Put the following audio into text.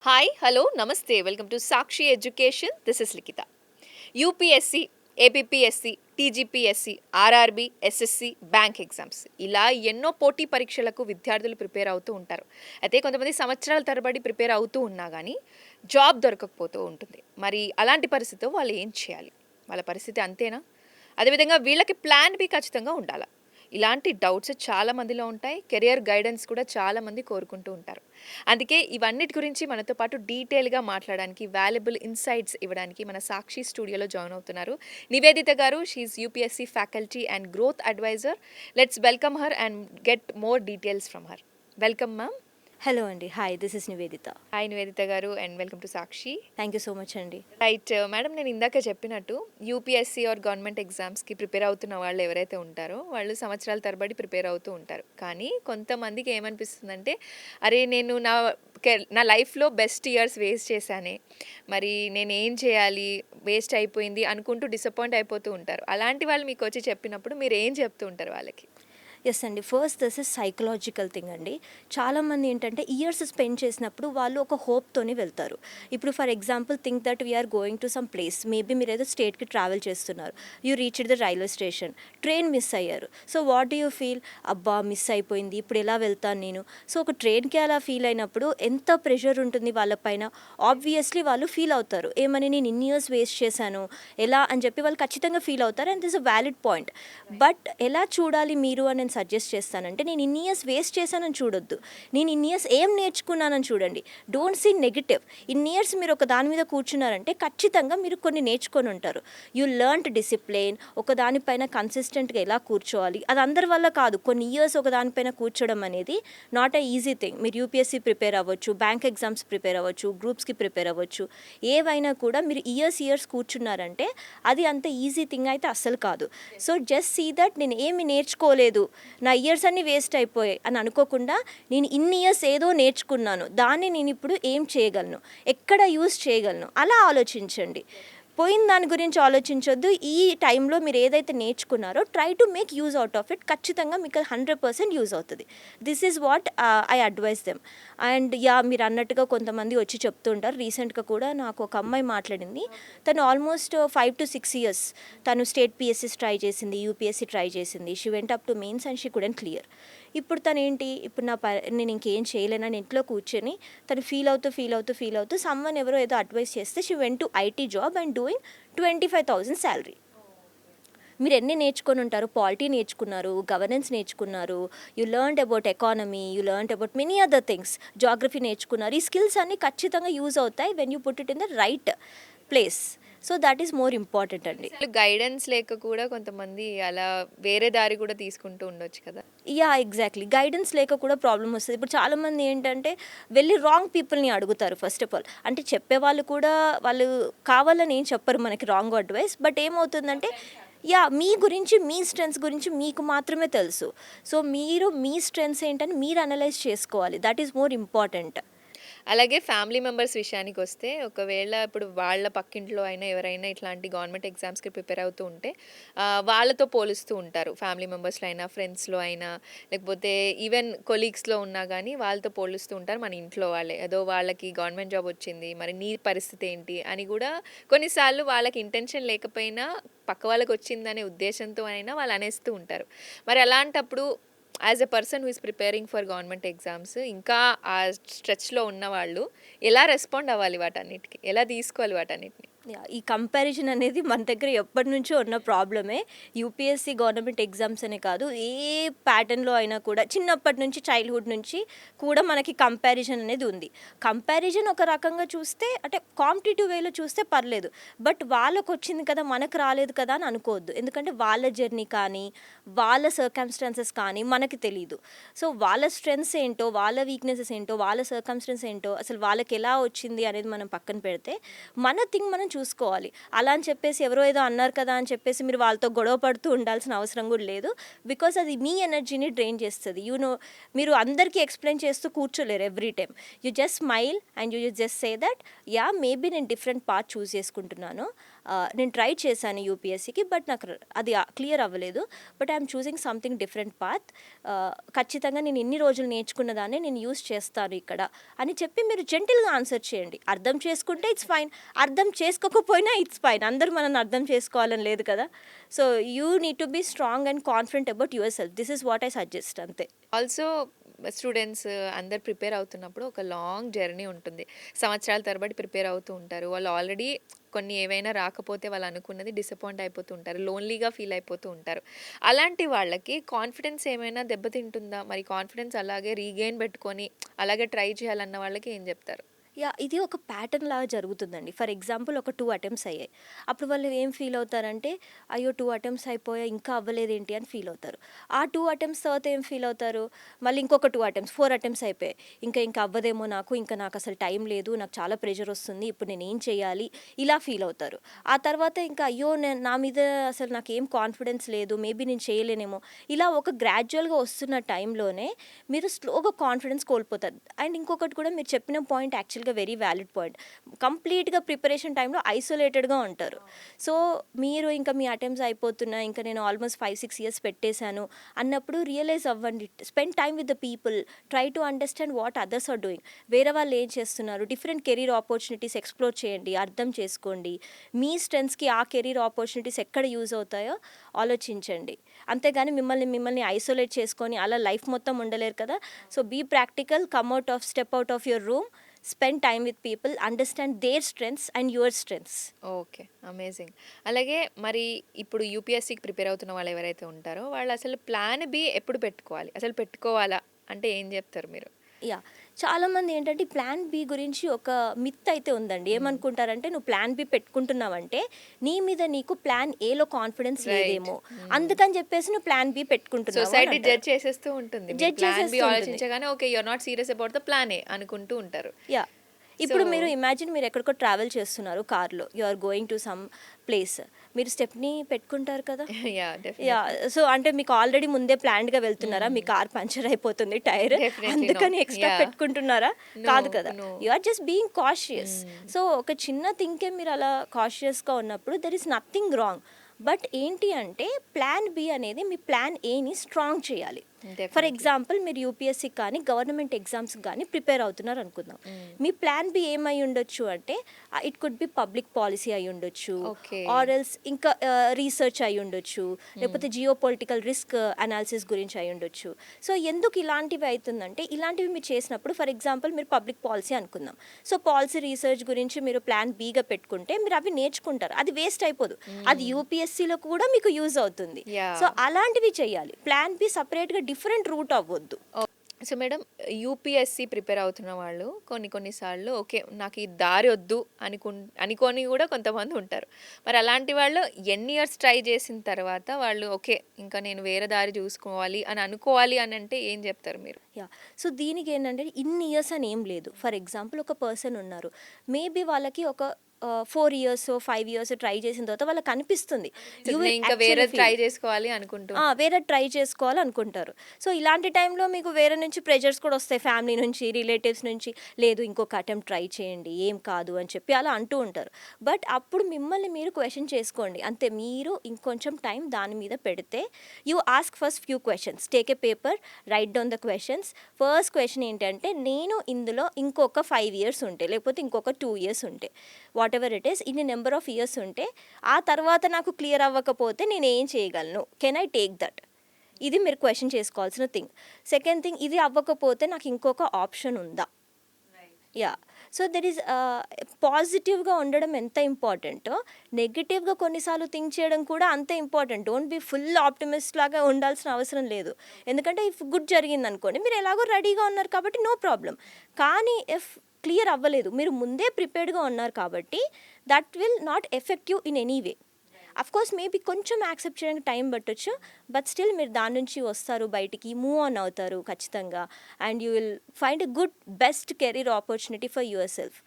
Hi hello నమస్తే welcome to Sakshi education. This is Likhitha. UPSC, APPSC, TGPSC, RRB, SSC, bank exams ఇలా ఎన్నో పోటీ పరీక్షలకు విద్యార్థులు ప్రిపేర్ అవుతూ ఉంటారు. అయితే కొంతమంది సంవత్సరాల తరబడి ప్రిపేర్ అవుతూ ఉన్నా కానీ జాబ్ దొరకకపోతూ ఉంటుంది. మరి అలాంటి పరిస్థితిలో వాళ్ళు ఏం చేయాలి? వాళ్ళ పరిస్థితి అంతేనా? అదేవిధంగా వీళ్ళకి ప్లాన్ బి ఖచ్చితంగా ఉండాలా? ఇలాంటి డౌట్స్ చాలా మందిలో ఉంటాయి. కెరియర్ గైడెన్స్ కూడా చాలామంది కోరుకుంటూ ఉంటారు. అందుకే ఇవన్నిటి గురించి మనతో పాటు డీటెయిల్గా మాట్లాడడానికి, వాల్యుబుల్ ఇన్సైట్స్ ఇవ్వడానికి మన సాక్షి స్టూడియోలో జాయిన్ అవుతున్నారు Nivedita garu. She's UPSC faculty and growth advisor. Let's welcome her and get more details from her. Welcome ma'am. Hello అండి. Hi, this is Nivedita. Hi Nivedita garu and welcome to Sakshi. Thank you so much అండి. Right madam, నేను ఇందాక చెప్పినట్టు UPSC or government ఎగ్జామ్స్కి prepare అవుతున్న వాళ్ళు ఎవరైతే ఉంటారో వాళ్ళు సంవత్సరాల తరబడి ప్రిపేర్ అవుతూ ఉంటారు. కానీ కొంతమందికి ఏమనిపిస్తుందంటే, అరే నేను నా లైఫ్లో బెస్ట్ ఇయర్స్ వేస్ట్ చేశానే, మరి నేను ఏం చేయాలి, వేస్ట్ అయిపోయింది అనుకుంటూ డిసప్పాయింట్ అయిపోతూ ఉంటారు. అలాంటి వాళ్ళు మీకు వచ్చి చెప్పినప్పుడు మీరు ఏం చెప్తూ ఉంటారు వాళ్ళకి? ఎస్ అండి. First this is psychological thing అండి. చాలామంది ఏంటంటే ఇయర్స్ స్పెండ్ చేసినప్పుడు వాళ్ళు ఒక హోప్తోని వెళ్తారు. ఇప్పుడు for example think that we are going to some place. Maybe మీరు ఏదో స్టేట్కి ట్రావెల్ చేస్తున్నారు. You reach the railway station. Train miss అయ్యారు. So what do you feel? అబ్బా మిస్ అయిపోయింది, ఇప్పుడు ఎలా వెళ్తాను నేను? సో ఒక ట్రైన్కి అలా ఫీల్ అయినప్పుడు ఎంత ప్రెషర్ ఉంటుంది వాళ్ళపైన. ఆబ్వియస్లీ వాళ్ళు ఫీల్ అవుతారు, ఏమని నేను ఇన్ని ఇయర్స్ వేస్ట్ చేశాను ఎలా అని చెప్పి వాళ్ళు ఖచ్చితంగా ఫీల్ అవుతారు. And this a valid point. But ఎలా చూడాలి మీరు అని సజెస్ట్ చేస్తానంటే, నేను ఇన్ని ఇయర్స్ వేస్ట్ చేశానని చూడొద్దు, నేను ఇన్ని ఇయర్స్ ఏం నేర్చుకున్నానని చూడండి. Don't see negative. ఇన్ని ఇయర్స్ మీరు ఒక దాని మీద కూర్చున్నారంటే ఖచ్చితంగా మీరు కొన్ని నేర్చుకొని ఉంటారు. యూ లెర్న్డ్ డిసిప్లిన్, ఒక దానిపైన కన్సిస్టెంట్గా ఎలా కూర్చోవాలి. అది అందరి వల్ల కాదు. కొన్ని ఇయర్స్ ఒక దానిపైన కూర్చోవడం అనేది నాట్ ఎ ఈజీ థింగ్. మీరు యూపీఎస్సీ ప్రిపేర్ అవ్వచ్చు, బ్యాంక్ ఎగ్జామ్స్ ప్రిపేర్ అవ్వచ్చు, గ్రూప్స్కి ప్రిపేర్ అవ్వచ్చు. ఏవైనా కూడా మీరు ఇయర్స్ కూర్చున్నారంటే అది అంత ఈజీ థింగ్ అయితే అస్సలు కాదు. సో జస్ట్ సీ దట్ నేను ఏమి నేర్చుకోలేదు, నా ఇయర్స్ అన్నీ వేస్ట్ అయిపోయాయి అని అనుకోకుండా, నేను ఇన్ని ఇయర్స్ ఏదో నేర్చుకున్నాను, దాన్ని నేను ఇప్పుడు ఏం చేయగలను, ఎక్కడ యూస్ చేయగలను, అలా ఆలోచించండి. పోయిన దాని గురించి ఆలోచించొద్దు. ఈ టైంలో మీరు ఏదైతే నేర్చుకున్నారో try to make use out of it. ఖచ్చితంగా మీకు 100% యూజ్ అవుతుంది. This is what I advise them. And మీరు అన్నట్టుగా కొంతమంది వచ్చి చెప్తుంటారు. రీసెంట్గా కూడా నాకు ఒక అమ్మాయి మాట్లాడింది. తను ఆల్మోస్ట్ 5 to 6 years తను స్టేట్ పిఎస్సీస్ ట్రై చేసింది, యూపీఎస్సీ ట్రై చేసింది. She went up to mains and she couldn't clear. ఇప్పుడు తను ఏంటి, ఇప్పుడు నేను ఇంకేం చేయలేనని ఇంట్లో కూర్చొని తను ఫీల్ అవుతూ సమ్వన్ ఎవరో ఏదో అడ్వైస్ చేస్తే she went to IT job and doing 25,000 salary. మీరు ఎన్ని నేర్చుకొని ఉంటారు? పాలిటీ నేర్చుకున్నారు, గవర్నెన్స్ నేర్చుకున్నారు, you learned about economy, you learned about many other things, geography నేర్చుకున్నారు. ఈ స్కిల్స్ అన్నీ ఖచ్చితంగా యూజ్ అవుతాయి when you put it in the right place. So that is more important అండి. గైడెన్స్ లేక కూడా కొంతమంది అలా వేరే దారి కూడా తీసుకుంటూ ఉండొచ్చు కదా. ఎగ్జాక్ట్లీ. గైడెన్స్ లేక కూడా ప్రాబ్లమ్ వస్తుంది. ఇప్పుడు చాలామంది ఏంటంటే వెళ్ళి రాంగ్ పీపుల్ని అడుగుతారు. ఫస్ట్ ఆఫ్ ఆల్ అంటే చెప్పేవాళ్ళు కూడా వాళ్ళు కావాలని ఏం చెప్పరు మనకి రాంగ్ అడ్వైస్. బట్ ఏమవుతుందంటే మీ గురించి, మీ స్ట్రెంగ్స్ గురించి మీకు మాత్రమే తెలుసు. సో మీరు మీ స్ట్రెంగ్స్ ఏంటని మీరు అనలైజ్ చేసుకోవాలి. That is more important. అలాగే ఫ్యామిలీ మెంబర్స్ విషయానికి వస్తే, ఒకవేళ ఇప్పుడు వాళ్ళ పక్కింట్లో అయినా ఎవరైనా ఇట్లాంటి గవర్నమెంట్ ఎగ్జామ్స్కి ప్రిపేర్ అవుతూ ఉంటే వాళ్ళతో పోలుస్తూ ఉంటారు. ఫ్యామిలీ మెంబర్స్లో అయినా, ఫ్రెండ్స్లో అయినా, లేకపోతే ఈవెన్ కొలీగ్స్లో ఉన్నా కానీ వాళ్ళతో పోలుస్తూ ఉంటారు మన ఇంట్లో వాళ్ళే. ఏదో వాళ్ళకి గవర్నమెంట్ జాబ్ వచ్చింది, మరి నీ పరిస్థితి ఏంటి అని కూడా కొన్నిసార్లు వాళ్ళకి ఇంటెన్షన్ లేకపోయినా పక్క వాళ్ళకి వచ్చిందనే ఉద్దేశంతో అయినా వాళ్ళు అనేస్తూ ఉంటారు. మరి అలాంటప్పుడు as a person who is preparing for government exams, ఇంకా ఆ స్ట్రెచ్లో ఉన్నవాళ్ళు ఎలా రెస్పాండ్ అవ్వాలి వాటన్నిటికి, ఎలా తీసుకోవాలి వాటన్నిటిని? ఈ కంపారిజన్ అనేది మన దగ్గర ఎప్పటి నుంచో ఉన్న ప్రాబ్లమే. యూపీఎస్సీ గవర్నమెంట్ ఎగ్జామ్స్ అనే కాదు, ఏ ప్యాటర్న్లో అయినా కూడా చిన్నప్పటి నుంచి, చైల్డ్హుడ్ నుంచి కూడా మనకి కంపారిజన్ అనేది ఉంది. కంపారిజన్ ఒక రకంగా చూస్తే అంటే కాంపిటేటివ్ వేలో చూస్తే పర్లేదు. బట్ వాళ్ళకు వచ్చింది కదా మనకు రాలేదు కదా అని అనుకోవద్దు. ఎందుకంటే వాళ్ళ జర్నీ కానీ, వాళ్ళ సర్కమ్స్టాన్సెస్ కానీ మనకి తెలీదు. సో వాళ్ళ స్ట్రెంగ్స్ ఏంటో, వాళ్ళ వీక్నెసెస్ ఏంటో, వాళ్ళ సర్కమ్స్టాన్స్ ఏంటో, అసలు వాళ్ళకి ఎలా వచ్చింది అనేది మనం పక్కన పెడితే మన థింగ్ మనం చూసుకోవాలి. అలా అని చెప్పేసి ఎవరో ఏదో అన్నారు కదా అని చెప్పేసి మీరు వాళ్ళతో గొడవ పడుతూ ఉండాల్సిన అవసరం కూడా లేదు. బికాస్ అది మీ ఎనర్జీని డ్రైన్ చేస్తుంది. మీరు అందరికీ ఎక్స్ప్లెయిన్ చేస్తూ కూర్చోలేరు every time. You just smile and you just say that maybe నేను డిఫరెంట్ పాత్ చూస్ చేసుకుంటున్నాను. నేను ట్రై చేశాను యూపీఎస్సీకి, బట్ నాకు అది క్లియర్ అవ్వలేదు. But I'm choosing something different path. ఖచ్చితంగా నేను ఇన్ని రోజులు నేర్చుకున్న దాన్ని నేను యూస్ చేస్తాను ఇక్కడ అని చెప్పి మీరు జెంటిల్గా ఆన్సర్ చేయండి. అర్థం చేసుకుంటే ఇట్స్ ఫైన్, అర్థం చేసుకోకపోయినా ఇట్స్ ఫైన్. అందరూ మనల్ని అర్థం చేసుకోవాలని లేదు కదా. So you need to be strong and confident about yourself. This is what I suggest అంతే. ఆల్సో స్టూడెంట్స్ అందరు ప్రిపేర్ అవుతున్నప్పుడు ఒక లాంగ్ జర్నీ ఉంటుంది. సంవత్సరాల తరబడి ప్రిపేర్ అవుతూ ఉంటారు. వాళ్ళు ఆల్రెడీ కొన్ని ఏవైనా రాకపోతే వాళ్ళు అనుకున్నది డిసప్పాయింట్ అయిపోతూ ఉంటారు. లోన్లీగా ఫీల్ అయిపోతూ ఉంటారు. అలాంటి వాళ్ళకి కాన్ఫిడెన్స్ ఏమైనా దెబ్బతింటుందా? మరి కాన్ఫిడెన్స్ అలాగే రీగెయిన్ పెట్టుకొని అలాగే ట్రై చేయాలన్న వాళ్ళకి ఏం చెప్తారు? ఇది ఒక ప్యాటర్న్ లాగా జరుగుతుందండి. ఫర్ ఎగ్జాంపుల్ ఒక 2 అటెంప్ట్స్ అయ్యాయి. అప్పుడు వాళ్ళు ఏం ఫీల్ అవుతారంటే, అయ్యో 2 అటెంప్ట్స్ అయిపోయాయి ఇంకా అవ్వలేదేంటి అని ఫీల్ అవుతారు. ఆ 2 అటెంప్ట్స్ తర్వాత ఏం ఫీల్ అవుతారు, మళ్ళీ ఇంకొక 2 అటెంప్ట్స్, 4 అటెంప్ట్స్ అయిపోయాయి. ఇంకా అవ్వదేమో నాకు అసలు టైం లేదు, నాకు చాలా ప్రెషర్ వస్తుంది, ఇప్పుడు నేను ఏం చేయాలి, ఇలా ఫీల్ అవుతారు. ఆ తర్వాత ఇంకా అయ్యో నా మీద అసలు నాకేం కాన్ఫిడెన్స్ లేదు, మేబీ నేను చేయలేనేమో, ఇలా ఒక గ్రాడ్యువల్గా వస్తున్న టైంలోనే మీరు స్లోగా కాన్ఫిడెన్స్ కోల్పోతారు. అండ్ ఇంకొకటి కూడా మీరు చెప్పిన పాయింట్ యాక్చువల్గా వెరీ వ్యాలిడ్ పాయింట్. కంప్లీట్గా ప్రిపరేషన్ టైంలో ఐసోలేటెడ్గా ఉంటారు. సో మీరు ఇంకా మీ అటెంప్ట్స్ అయిపోతున్నాయి, ఇంకా నేను ఆల్మోస్ట్ 5-6 ఇయర్స్ పెట్టేశాను అన్నప్పుడు రియలైజ్ అవ్వండి. Spend time with the people, try to understand what others are doing. వేరే వాళ్ళు ఏం చేస్తున్నారు, డిఫరెంట్ కెరీర్ ఆపర్చునిటీస్ ఎక్స్ప్లోర్ చేయండి, అర్థం చేసుకోండి. మీ స్ట్రెంగ్స్కి ఆ కెరీర్ ఆపర్చునిటీస్ ఎక్కడ యూజ్ అవుతాయో ఆలోచించండి. అంతేగాని మిమ్మల్ని ఐసోలేట్ చేసుకొని అలా లైఫ్ మొత్తం ఉండలేరు కదా. So be practical, come out of, step out of your room, spend time with people, understand their strengths and your strengths. Okay. Amazing. అలాగే మరి ఇప్పుడు యూపీఎస్సీకి ప్రిపేర్ అవుతున్న వాళ్ళు ఎవరైతే ఉంటారో వాళ్ళు అసలు ప్లాన్ బి ఎప్పుడు పెట్టుకోవాలి? అసలు పెట్టుకోవాలా? అంటే ఏం చెప్తారు మీరు? చాలామంది ఏంటంటే ప్లాన్ బి గురించి ఒక మిత్ అయితే ఉందండి. ఏమనుకుంటారంటే నువ్వు ప్లాన్ బి పెట్టుకుంటున్నావంటే నీ మీద నీకు ప్లాన్ ఏలో కాన్ఫిడెన్స్ లేదేమో, అందుకని చెప్పేసి నువ్వు ప్లాన్ బి పెట్టుకుంటున్నావు. సొసైటీ జడ్జ్ చేసేస్తూ ఉంటుంది. జడ్జ్ ప్లాన్ బి చేసేస్తూ ఉంటుంది. ఆలోచించగానే okay you are not serious about the plan A అనుకుంటూ ఉంటారు. ఇప్పుడు So- మీరు ఇమాజిన్ మీరు ఎక్కడికో ట్రావెల్ చేస్తున్నారు కార్లో, you are going to some place. మీరు స్టెప్ని పెట్టుకుంటారు కదా. సో అంటే మీకు ఆల్రెడీ ముందే ప్లాన్డ్గా వెళ్తున్నారా, మీ కార్ పంచర్ అయిపోతుంది టైర్, Definitely అందుకని no. Extra Yeah. పెట్టుకుంటున్నారా? No, కాదు కదా. no. You are just being cautious. So ఒక చిన్న థింకే మీరు అలా కాషియస్గా ఉన్నప్పుడు there is nothing wrong. But ఏంటి అంటే ప్లాన్ బి అనేది మీ ప్లాన్ ఏని స్ట్రాంగ్ చేయాలి. ఫర్ ఎగ్జాంపుల్ మీరు యూపీఎస్సీ కానీ గవర్నమెంట్ ఎగ్జామ్స్ కానీ ప్రిపేర్ అవుతున్నారు అనుకుందాం. మీ ప్లాన్ బి ఏమై ఉండొచ్చు అంటే it could be public policy అయి ఉండొచ్చు, Okay. ఆర్ ఎల్స్ ఇంకా రీసెర్చ్ అయి ఉండొచ్చు, లేకపోతే జియో పొలిటికల్ రిస్క్ అనాలిసిస్ గురించి అయి ఉండొచ్చు. సో ఎందుకు ఇలాంటివి అవుతుందంటే ఇలాంటివి మీరు చేసినప్పుడు ఫర్ ఎగ్జాంపుల్ మీరు పబ్లిక్ పాలసీ అనుకుందాం. సో పాలసీ రీసెర్చ్ గురించి మీరు ప్లాన్ బిగా పెట్టుకుంటే మీరు అవి నేర్చుకుంటారు, అది వేస్ట్ అయిపోదు, అది యూపీఎస్సీలో కూడా మీకు యూజ్ అవుతుంది. Yeah. సో అలాంటివి చేయాలి. ప్లాన్ బి సపరేట్గా డిఫరెంట్ రూట్ అవ్వద్దు. సో మేడం, యూపీఎస్సీ ప్రిపేర్ అవుతున్న వాళ్ళు కొన్నిసార్లు ఓకే నాకు ఈ దారి వద్దు అనుకొని కూడా కొంతమంది ఉంటారు. మరి అలాంటి వాళ్ళు ఎన్ని ఇయర్స్ ట్రై చేసిన తర్వాత వాళ్ళు ఓకే ఇంకా నేను వేరే దారి చూసుకోవాలి అని అనుకోవాలి అని అంటే ఏం చెప్తారు మీరు? సో దీనికి ఏంటంటే ఇన్ని ఇయర్స్ అని ఏం లేదు. ఫర్ ఎగ్జాంపుల్ ఒక పర్సన్ ఉన్నారు, మేబీ వాళ్ళకి ఒక 4 ఇయర్స్ 5 ఇయర్స్ ట్రై చేసిన తర్వాత వాళ్ళకి అనిపిస్తుంది ఇంకా వేరే ట్రై చేసుకోవాలి అనుకుంటూ వేరే ట్రై చేసుకోవాలనుకుంటారు. సో ఇలాంటి టైంలో మీకు వేరే నుంచి ప్రెజర్స్ కూడా వస్తాయి, ఫ్యామిలీ నుంచి, రిలేటివ్స్ నుంచి, లేదు ఇంకొక అటెంప్ట్ ట్రై చేయండి ఏం కాదు అని చెప్పి అలా అంటూ ఉంటారు. బట్ అప్పుడు మిమ్మల్ని మీరు క్వశ్చన్ చేసుకోండి. అంతే, మీరు ఇంకొంచెం టైం దాని మీద పెడితే you ask first few questions, take a paper, right down the questions. First question ఏంటంటే నేను ఇందులో ఇంకొక 5 ఇయర్స్ ఉంటే, లేకపోతే ఇంకొక 2 ఇయర్స్ ఉంటే, వాట్ ఎవర్ ఇట్ ఈస్, ఇన్ని నెంబర్ ఆఫ్ ఇయర్స్ ఉంటే ఆ తర్వాత నాకు క్లియర్ అవ్వకపోతే నేను ఏం చేయగలను, కెన్ ఐ టేక్ దట్? ఇది మీరు క్వశ్చన్ చేసుకోవాల్సిన థింగ్. సెకండ్ థింగ్, ఇది అవ్వకపోతే నాకు ఇంకొక ఆప్షన్ ఉందా? సో దెర్ ఈస్ పాజిటివ్గా ఉండడం ఎంత ఇంపార్టెంటో నెగిటివ్గా కొన్నిసార్లు థింక్ చేయడం కూడా అంతే important. Don't be full optimist లాగా ఉండాల్సిన అవసరం లేదు. ఎందుకంటే ఇఫ్ గుడ్ జరిగింది అనుకోండి, మీరు ఎలాగో రెడీగా ఉన్నారు కాబట్టి నో ప్రాబ్లం. కానీ ఇఫ్ క్లియర్ అవ్వలేదు, మీరు ముందే ప్రిపేర్డ్గా ఉన్నారు కాబట్టి that will not effect you in any way. Of course maybe కొంచెం యాక్సెప్ట్ చేయడానికి టైం పట్టొచ్చు, బట్ స్టిల్ మీరు దాని నుంచి వస్తారు, బయటికి మూవ్ ఆన్ అవుతారు ఖచ్చితంగా. And you will find a good best career opportunity for your self.